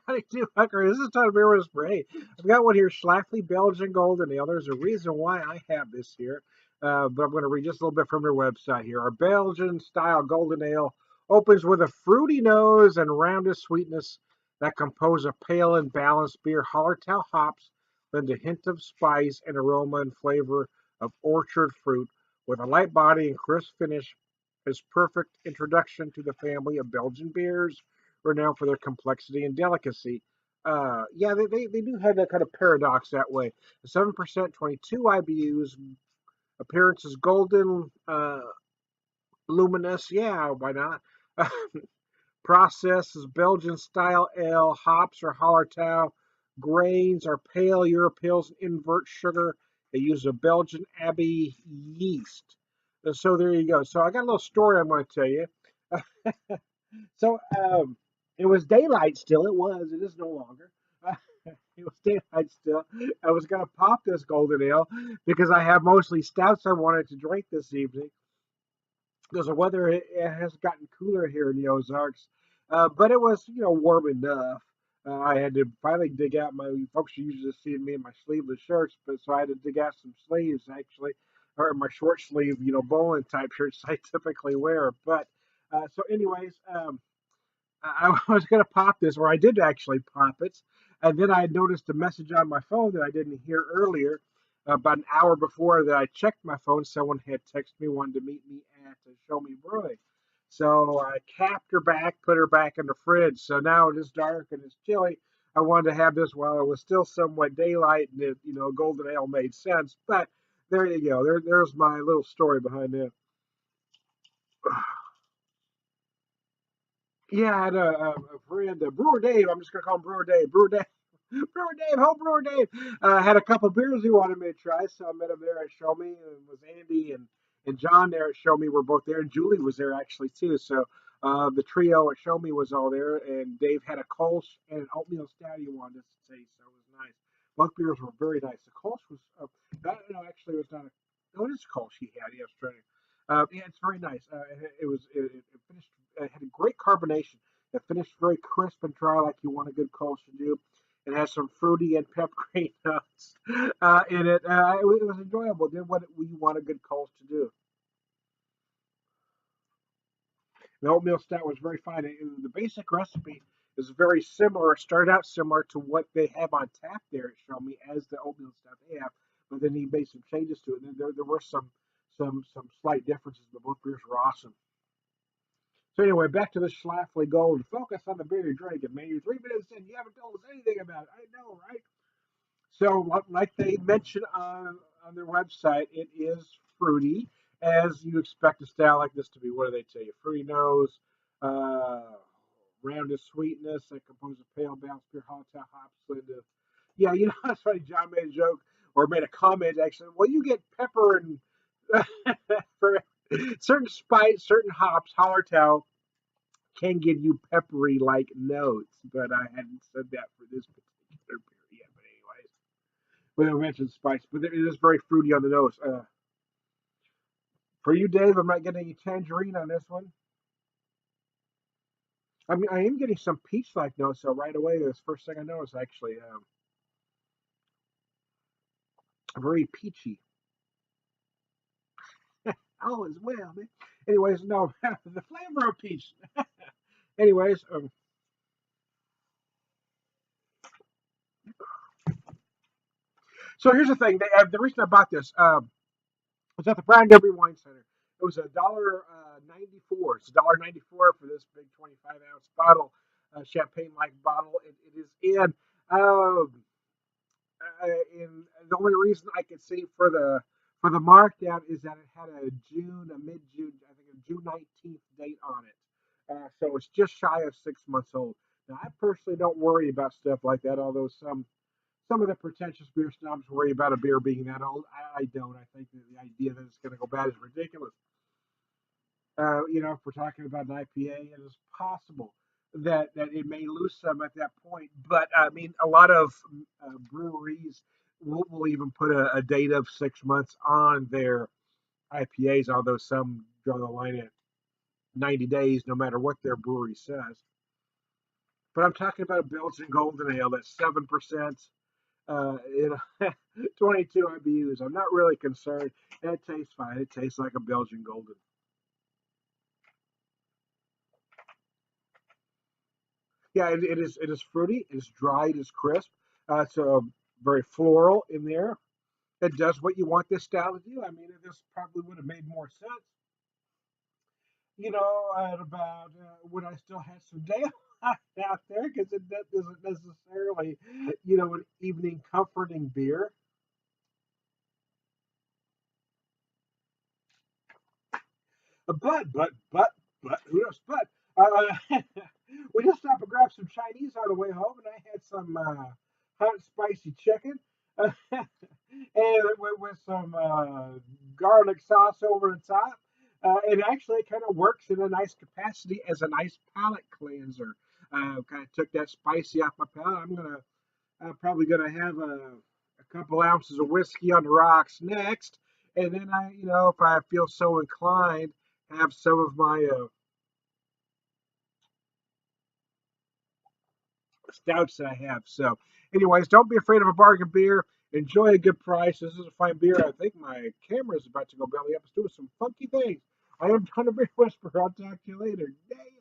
I do, Hucker. This is Todd Beer with Spray. I've got one here, Schlafly Belgian Golden Ale. There's a reason why I have this here, but I'm going to read just a little bit from their website here. Our Belgian style golden ale opens with a fruity nose and rounded sweetness that compose a pale and balanced beer. Hallertau hops lend a hint of spice and aroma and flavor of orchard fruit with a light body and crisp finish. Is perfect introduction to the family of Belgian beers renowned for their complexity and delicacy. Yeah, they do have that kind of paradox that way. 7%, 22 IBUs, appearances golden, luminous. Yeah, why not? Process is Belgian style ale. Hops are Hallertau. Grains are pale Europils and invert sugar. They use a Belgian Abbey yeast. So there you go. So I got a little story I'm going to tell you. So it was daylight still. It was. It is no longer. It was daylight still. I was going to pop this golden ale because I have mostly stouts I wanted to drink this evening because the weather it has gotten cooler here in the Ozarks. But it was, warm enough. I had to finally dig out my folks are used to seeing me in my sleeveless shirts, but so I had to dig out some sleeves actually, or my short sleeve, bowling type shirts I typically wear. But so, anyways, I was going to pop this, or I did actually pop it, and then I noticed a message on my phone that I didn't hear earlier. About an hour before that I checked my phone, someone had texted me, wanted to meet me at Show Me Brewing. So I capped her back, put her back in the fridge. So now it is dark and it's chilly. I wanted to have this while it was still somewhat daylight, and golden ale made sense. But there you go. There's my little story behind that. Yeah, I had a friend, Brewer Dave. I'm just gonna call him Brewer Dave. Brewer Dave. Brewer Dave, home Brewer Dave. Had a couple beers he wanted me to try, so I met him there at Show Me. And it was Andy and John there at Show Me were both there, and Julie was there actually too. So the trio at Show Me was all there, and Dave had a Kolsch and an oatmeal stout he wanted us to taste, so it was nice. Both beers were very nice. The Kolsch was, no, actually, it was not a. No, it is Kolsch he had. Yes, right. Yeah, it's very nice. It finished. It had a great carbonation. It finished very crisp and dry, like you want a good Kolsch to do. It has some fruity and peppery notes in it. It was enjoyable. Did what you want a good Kolsch to do. The oatmeal stout was very fine. And the basic recipe is very similar. It started out similar to what they have on tap there at Show Me as the oatmeal stout they have, but then he made some changes to it. And there were some slight differences, but both beers were awesome. So anyway, back to the Schlafly Gold. Focus on the beer you're drinking, man. You're 3 minutes in. You haven't told us anything about it. I know, right? So, like they mentioned on their website, it is fruity, as you expect a style like this to be. What do they tell you? Fruity nose, uh, rounded sweetness that composes a pale, balanced beer, Hallertau hops, blended. Yeah, that's funny. John made a joke or made a comment actually. Well, you get pepper and for certain spice, certain hops, Hallertau can give you peppery like notes, but I hadn't said that for this particular beer yet. But anyways, we I mentioned spice, but it is very fruity on the nose. For you, Dave, I'm not getting any tangerine on this one. I mean, I am getting some peach-like notes. So right away, this first thing I noticed actually, very peachy. All is well, man. Anyways, no, the flavor of peach. Anyways, so here's the thing. The reason I bought this, was at the Brown Derby Wine Center. It was $1.94. It's $1.94 for this big 25-ounce bottle, champagne-like bottle. It is um, in the only reason I could see for the markdown is that it had a mid-June, I think a June 19th date on it. So it's just shy of 6 months old. Now I personally don't worry about stuff like that, although some of the pretentious beer snobs worry about a beer being that old. I don't. I think that the idea that it's going to go bad is ridiculous. If we're talking about an IPA, it is possible that it may lose some at that point. But I mean, a lot of breweries will even put a date of 6 months on their IPAs, although some draw the line at 90 days, no matter what their brewery says. But I'm talking about a Belgian Golden Ale that's 7%, 22 IBUs. I'm not really concerned, and it tastes fine. It tastes like a Belgian Golden. Yeah, it is. It is fruity. It is dry. It is crisp. It's very floral in there. It does what you want this style to do. I mean, this probably would have made more sense, at about when I still had some daylight out there, because it doesn't necessarily, an evening comforting beer. But, who knows? But we just stopped and grabbed some Chinese on the way home, and I had some hot and spicy chicken, and with some garlic sauce over the top. It actually kind of works in a nice capacity as a nice palate cleanser. Kind of took that spicy off my palate. I'm probably gonna have a couple ounces of whiskey on the rocks next, and then if I feel so inclined, have some of my stouts that I have. So, anyways, don't be afraid of a bargain beer. Enjoy a good price. This is a fine beer. I think my camera is about to go belly up. It's doing some funky things. I am trying to be whisper. I'll talk to you later. Dang.